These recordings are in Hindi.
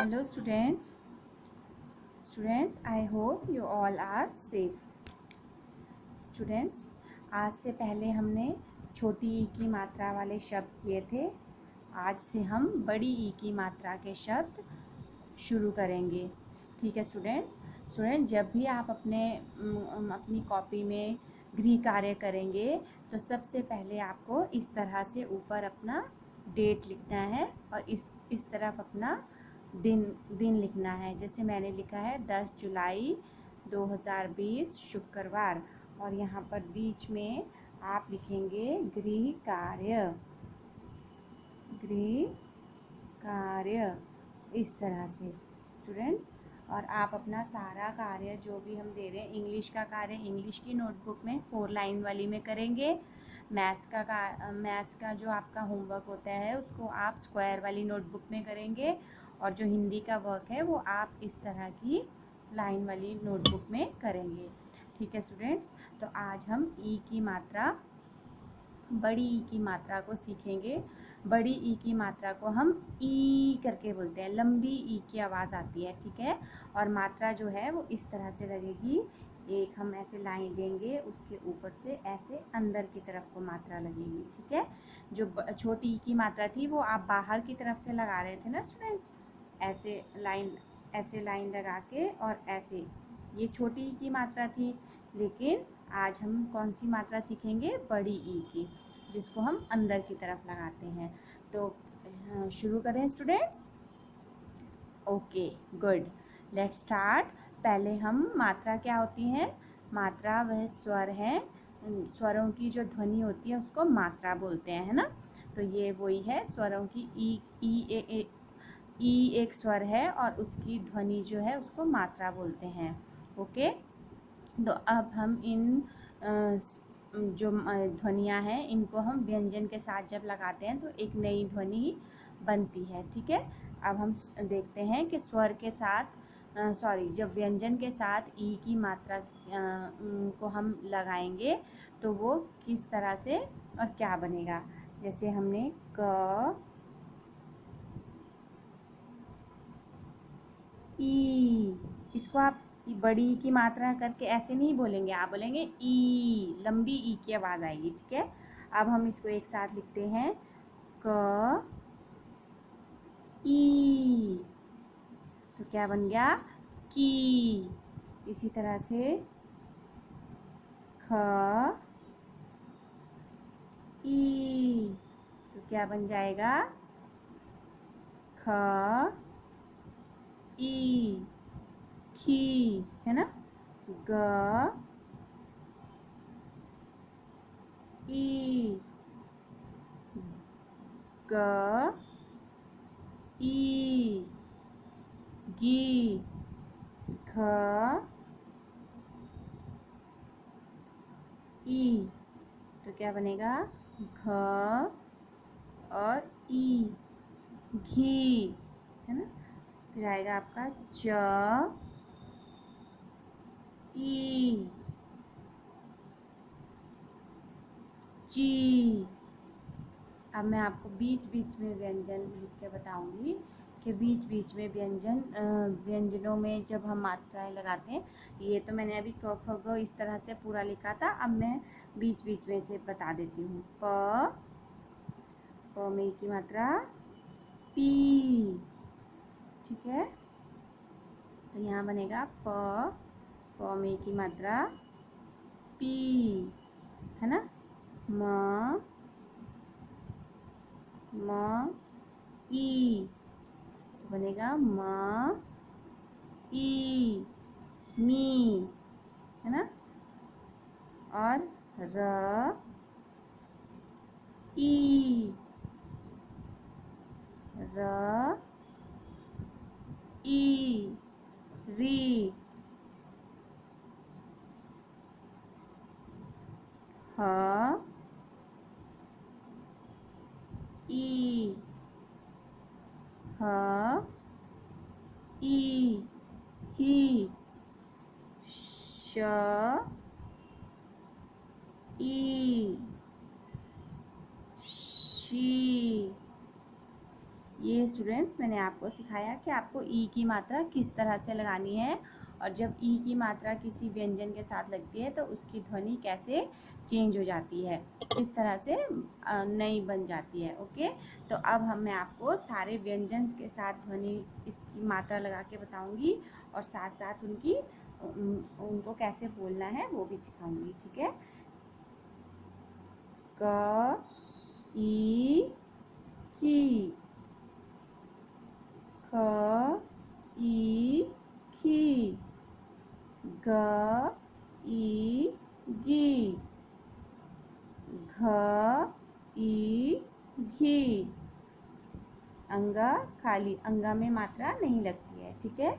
Hello students, I hope you all are safe. Students, आज से पहले हमने छोटी ई की मात्रा वाले शब्द किए थे। आज से हम बड़ी ई की मात्रा के शब्द शुरू करेंगे। ठीक है स्टूडेंट्स, जब भी आप अपनी कॉपी में गृह कार्य करेंगे तो सबसे पहले आपको इस तरह से ऊपर अपना डेट लिखना है और इस तरफ अपना दिन लिखना है। जैसे मैंने लिखा है 10 जुलाई 2020 शुक्रवार, और यहाँ पर बीच में आप लिखेंगे गृह कार्य इस तरह से स्टूडेंट्स। और आप अपना सारा कार्य जो भी हम दे रहे हैं, इंग्लिश का कार्य इंग्लिश की नोटबुक में 4 लाइन वाली में करेंगे। मैथ्स का जो आपका होमवर्क होता है उसको आप स्क्वायर वाली नोटबुक में करेंगे, और जो हिंदी का वर्क है वो आप इस तरह की लाइन वाली नोटबुक में करेंगे। ठीक है स्टूडेंट्स, तो आज हम बड़ी ई की मात्रा को सीखेंगे। बड़ी ई की मात्रा को हम ई करके बोलते हैं, लंबी ई की आवाज़ आती है। ठीक है, और मात्रा जो है वो इस तरह से लगेगी। एक हम ऐसे लाइन देंगे, उसके ऊपर से ऐसे अंदर की तरफ को मात्रा लगेगी। ठीक है, जो छोटी ई की मात्रा थी वो आप बाहर की तरफ से लगा रहे थे ना स्टूडेंट्स, ऐसे लाइन लगा के, और ऐसे ये छोटी ई की मात्रा थी। लेकिन आज हम कौन सी मात्रा सीखेंगे? बड़ी ई की, जिसको हम अंदर की तरफ लगाते हैं। तो शुरू करें students. Okay good, let's start. पहले हम मात्रा क्या होती है? मात्रा वह स्वर है, स्वरों की जो ध्वनि होती है उसको मात्रा बोलते हैं, है ना। तो ये वही है स्वरों की ई एक स्वर है और उसकी ध्वनि जो है उसको मात्रा बोलते हैं। ओके, तो अब हम इन जो ध्वनियाँ हैं इनको हम व्यंजन के साथ जब लगाते हैं तो एक नई ध्वनि बनती है। ठीक है, अब हम देखते हैं कि स्वर के साथ जब व्यंजन के साथ ई की मात्रा को हम लगाएंगे तो वो किस तरह से और क्या बनेगा। जैसे हमने क, ई, इसको आप बड़ी ई की मात्रा करके ऐसे नहीं बोलेंगे, आप बोलेंगे ई, लंबी ई की आवाज़ आएगी। ठीक है, अब हम इसको एक साथ लिखते हैं, क ई, तो क्या बन गया? की। इसी तरह से ख ई, तो क्या बन जाएगा? ख ई, खी, है ना। ग ई, ग ई, गी, घ ई, तो क्या बनेगा? घ और ई, घी, है ना। फिर आएगा आपका च ई, ची। अब मैं आपको बीच बीच में व्यंजन लिख के बताऊंगी कि बीच बीच में व्यंजनों में जब हम मात्राएं लगाते हैं। ये तो मैंने अभी क ख ग इस तरह से पूरा लिखा था, अब मैं बीच बीच में से बता देती हूँ। प में की मात्रा पी। ठीक है, तो यहाँ बनेगा प में की मात्रा पी, है ना। म ई, बनेगा म ई, मी, है ना। और र ई, र ई, री, ह ई, ह ई, ही, श ई, शी। ये स्टूडेंट्स, मैंने आपको सिखाया कि आपको ई की मात्रा किस तरह से लगानी है, और जब ई की मात्रा किसी व्यंजन के साथ लगती है तो उसकी ध्वनि कैसे चेंज हो जाती है, किस तरह से नई बन जाती है। ओके, तो अब मैं आपको सारे व्यंजन के साथ ध्वनि इसकी मात्रा लगा के बताऊंगी, और साथ साथ उनको कैसे बोलना है वो भी सिखाऊंगी। ठीक है, क ई की, ख ई खी, ग ई गी, घ ई घी। अंगा खाली, अंगा में मात्रा नहीं लगती है। ठीक है,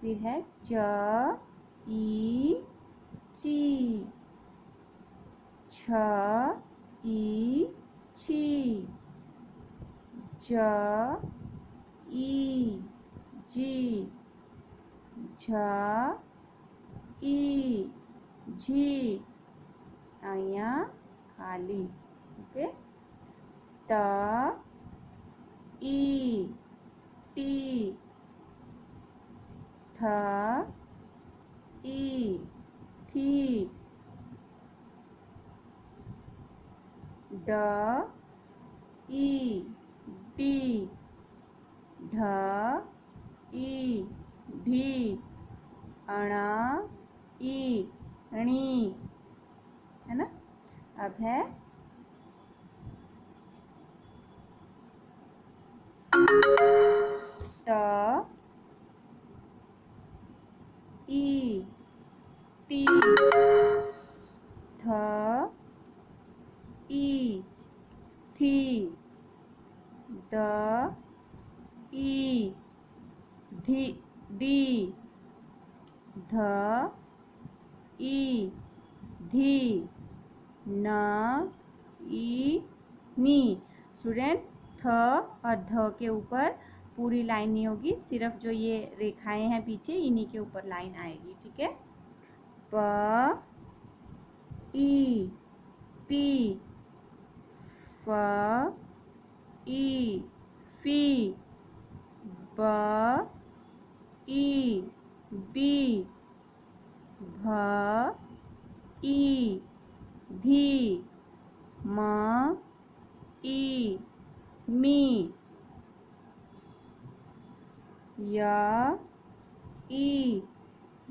फिर है च ई ची, छ ई छी, ज ई जी, झ ई झी, आइया खाली। ओके, ट ई टी, ठ ई ठी, ड ई डी, ढ ई ढी, अण ई णी, है ना। अब है त ई ती, थ ई थी, द ई धी दी, ध ई धी, न ई नी। स्टूडेंट, थ और ध के ऊपर पूरी लाइन नहीं होगी, सिर्फ जो ये रेखाएं हैं पीछे इन्हीं के ऊपर लाइन आएगी। ठीक है, प ई पी, फ ई फी, ब ई बी, भ ई भी, म ई मी, य ई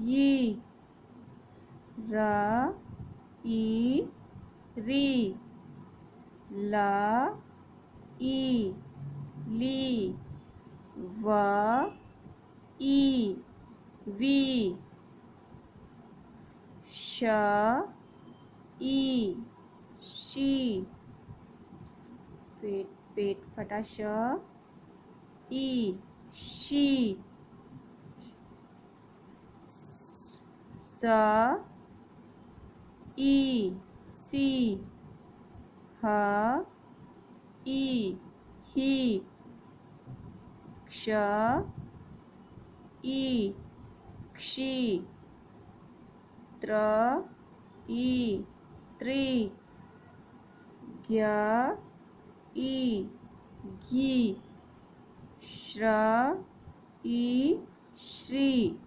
यी, र ई री, ल ई ली, व ई वी, श ई शी, पेट फटा, श ई शी, स ई सी, ह ई ही, क्ष ई क्षी, त्र ई त्री, ज्ञ ई घी, श्र ई श्री।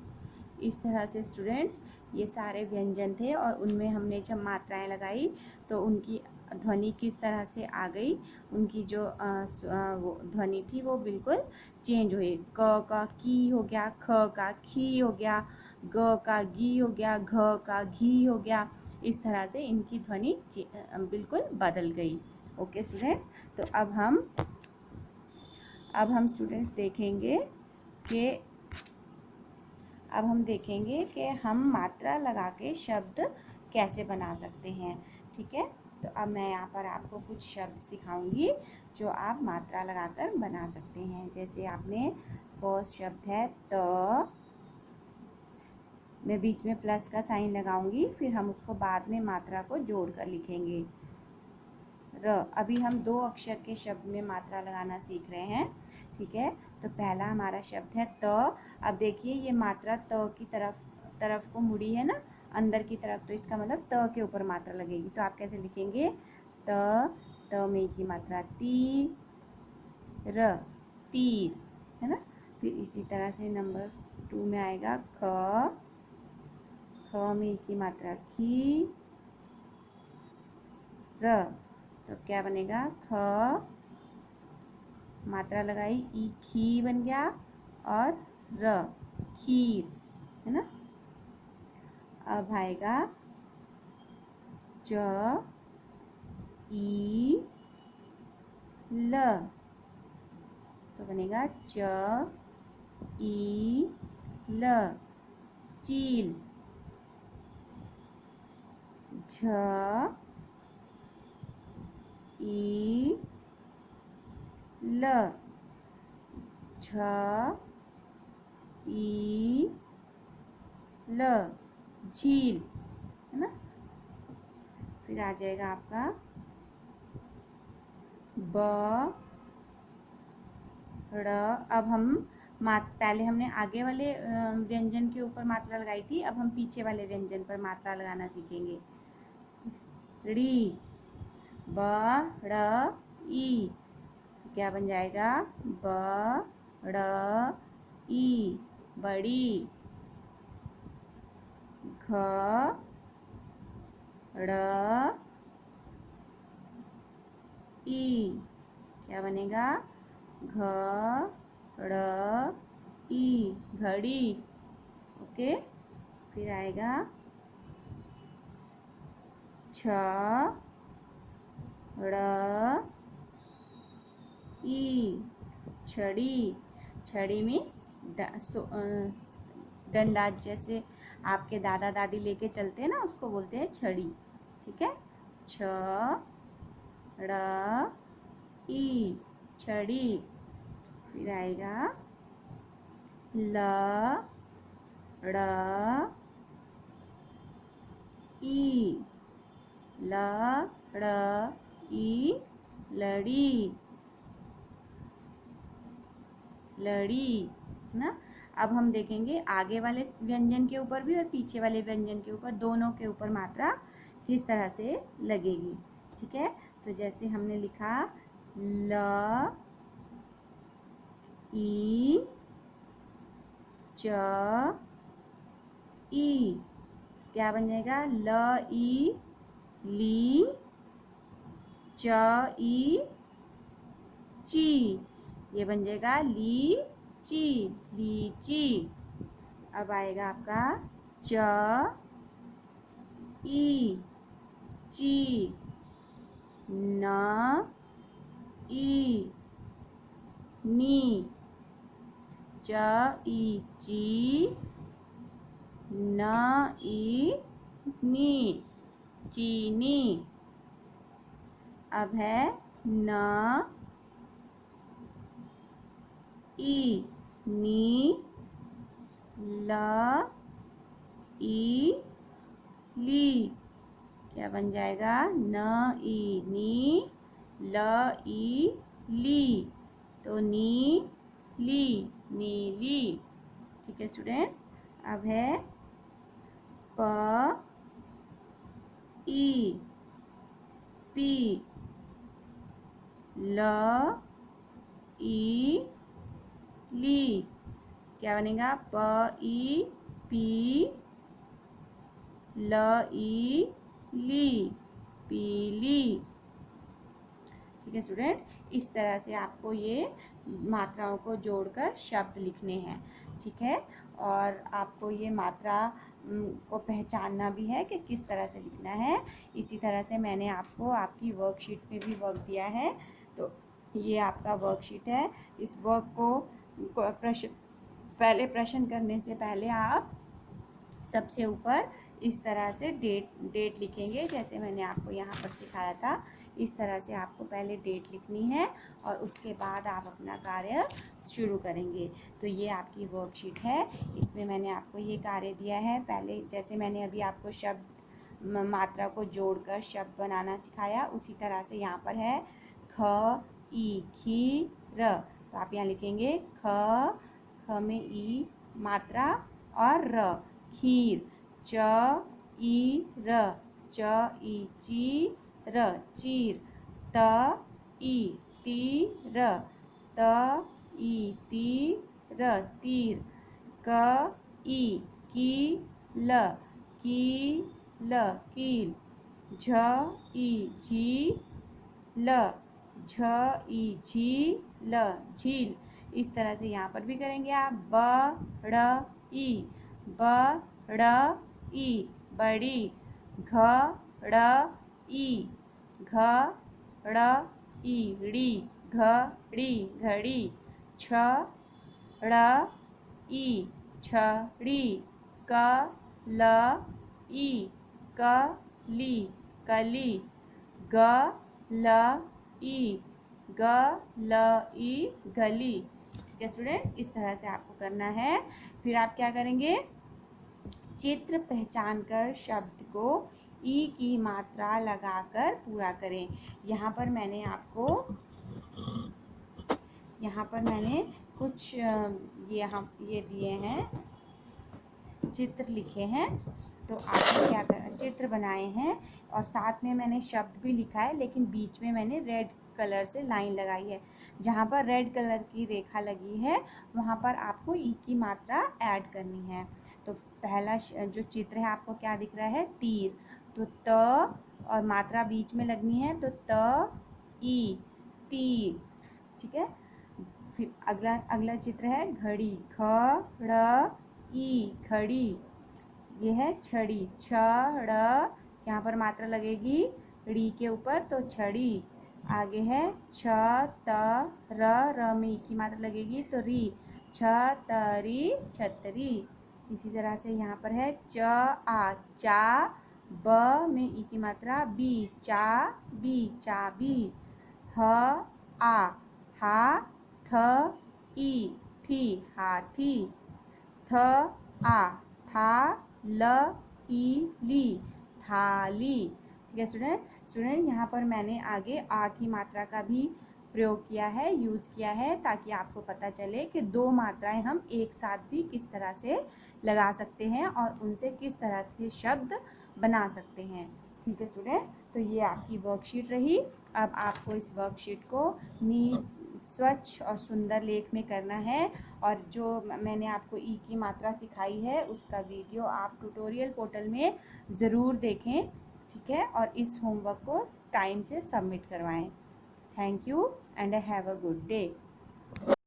इस तरह से स्टूडेंट्स ये सारे व्यंजन थे, और उनमें हमने जब मात्राएं लगाई तो उनकी ध्वनि किस तरह से आ गई, उनकी जो वो ध्वनि थी वो बिल्कुल चेंज हुई। क का की हो गया, ख का खी हो गया, ग का गी हो गया, घ का घी हो गया। इस तरह से इनकी ध्वनि बिल्कुल बदल गई। ओके स्टूडेंट्स, तो अब हम स्टूडेंट्स देखेंगे कि हम मात्रा लगा के शब्द कैसे बना सकते हैं। ठीक है, तो अब मैं यहाँ पर आपको कुछ शब्द सिखाऊंगी जो आप मात्रा लगाकर बना सकते हैं। जैसे आपने फर्स्ट शब्द है त, मैं बीच में प्लस का साइन लगाऊंगी, फिर हम उसको बाद में मात्रा को जोड़कर लिखेंगे। र, अभी हम 2 अक्षर के शब्द में मात्रा लगाना सीख रहे हैं। ठीक है, तो पहला हमारा शब्द है त। अब देखिए ये मात्रा त की तरफ को मुड़ी है ना, अंदर की तरफ, तो इसका मतलब त के ऊपर मात्रा लगेगी। तो आप कैसे लिखेंगे, त में की मात्रा ती, र, तीर, है ना। फिर इसी तरह से नंबर 2 में आएगा ख, ख में ई की मात्रा खी, र, तो क्या बनेगा ख, मात्रा लगाई ई खी बन गया और र, खीर, है ना। अब आएगा च, ई, ल, तो बनेगा च, ई, ल, चील। झ, ई, ल, झ, ई, ल, झील, है ना। फिर आ जाएगा आपका ब, ड़। अब हम पहले हमने आगे वाले व्यंजन के ऊपर मात्रा लगाई थी, अब हम पीछे वाले व्यंजन पर मात्रा लगाना सीखेंगे। ड़ी, ब, ड़, ई, क्या बन जाएगा ब, ड़, ई, बड़ी। घ, ड़, ई, क्या बनेगा घ, ड़, ई, घड़ी। ओके। फिर आएगा छ, ड़, ई, छड़ी। छड़ी मीन्स डंडा, जैसे आपके दादा दादी लेके चलते हैं ना, उसको बोलते हैं छड़ी। ठीक है, छ, ड़, ई, छड़ी। फिर आएगा ल, ड़, ई, ल, ड़, ई, लड़ी, लड़ी, ना। अब हम देखेंगे आगे वाले व्यंजन के ऊपर भी और पीछे वाले व्यंजन के ऊपर, दोनों के ऊपर मात्रा किस तरह से लगेगी। ठीक है, तो जैसे हमने लिखा ल, ई, च, ई, क्या बन जाएगा ल, ई, ली, च, ई, ची, ये बन जाएगा ली, ची, लीची। अब आएगा आपका च, ई, ची, न, ई, नी, च, ई, ची, न, ई, नी, चीनी। अब है न, ई, नी, ल, ई, ली, क्या बन जाएगा न, ई, नी, ल, ई, ली, तो नी, ली, नीली। ठीक है स्टूडेंट। अब है प, ई, पी, ल, ई, ली, क्या बनेगा प, ई, पी, ल, ई, ली, पीली। ठीक है स्टूडेंट, इस तरह से आपको ये मात्राओं को जोड़कर शब्द लिखने हैं। ठीक है, और आपको ये मात्रा को पहचानना भी है कि किस तरह से लिखना है। इसी तरह से मैंने आपको आपकी वर्कशीट में भी वर्क दिया है, तो ये आपका वर्कशीट है। इस वर्क को पहले प्रश्न करने से पहले आप सबसे ऊपर इस तरह से डेट लिखेंगे, जैसे मैंने आपको यहाँ पर सिखाया था। इस तरह से आपको पहले डेट लिखनी है और उसके बाद आप अपना कार्य शुरू करेंगे। तो ये आपकी वर्कशीट है, इसमें मैंने आपको ये कार्य दिया है। पहले जैसे मैंने अभी आपको शब्द मात्रा को जोड़कर शब्द बनाना सिखाया, उसी तरह से यहाँ पर है ख, ई, खी, र। तो आप यहाँ लिखेंगे ख, ख में ई मात्रा और र, खीर, च, ई, र, च, ई, ची, र, चीर, त, ई, तीर, त, ई तीर तीर। क ई कील कील कील। झ ई झील झ ई झील झील। इस तरह से यहाँ पर भी करेंगे आप। बड़ ई बड़ी। घड़ी घड़ी घड़ी। छड़ी छड़ी। कली कली कली। गली गली। ठीक है स्टूडेंट, इस तरह से आपको करना है। फिर आप क्या करेंगे, चित्र पहचान कर शब्द को ई की मात्रा लगाकर पूरा करें। यहाँ पर मैंने कुछ ये दिए हैं, चित्र लिखे हैं। तो आपको क्या करना, चित्र बनाए हैं और साथ में मैंने शब्द भी लिखा है, लेकिन बीच में मैंने रेड कलर से लाइन लगाई है। जहाँ पर रेड कलर की रेखा लगी है वहाँ पर आपको ई की मात्रा ऐड करनी है। तो पहला जो चित्र है आपको क्या दिख रहा है, तीर। तो त और मात्रा बीच में लगनी है, तो त ई तीर। ठीक है। फिर अगला चित्र है घड़ी। घड़ी घड़ी। ये है छड़ी। छड़, यहाँ पर मात्रा लगेगी ड़ी के ऊपर, तो छड़ी। आगे है र में ई की मात्रा लगेगी तो री। छतरी छतरी। इसी तरह से यहाँ पर है चा ब में ई की मात्रा बी। चाबी। हा थ थी हाथी। ली थाली। ठीक है स्टूडेंट, यहाँ पर मैंने आगे आ की मात्रा का भी प्रयोग किया है, यूज़ किया है, ताकि आपको पता चले कि दो मात्राएं हम एक साथ भी किस तरह से लगा सकते हैं और उनसे किस तरह के शब्द बना सकते हैं। ठीक है स्टूडेंट, तो ये आपकी वर्कशीट रही। अब आपको इस वर्कशीट को स्वच्छ और सुंदर लेख में करना है। और जो मैंने आपको ई की मात्रा सिखाई है उसका वीडियो आप ट्यूटोरियल पोर्टल में ज़रूर देखें। ठीक है, और इस होमवर्क को टाइम से सबमिट करवाएं। Thank you and have a good day.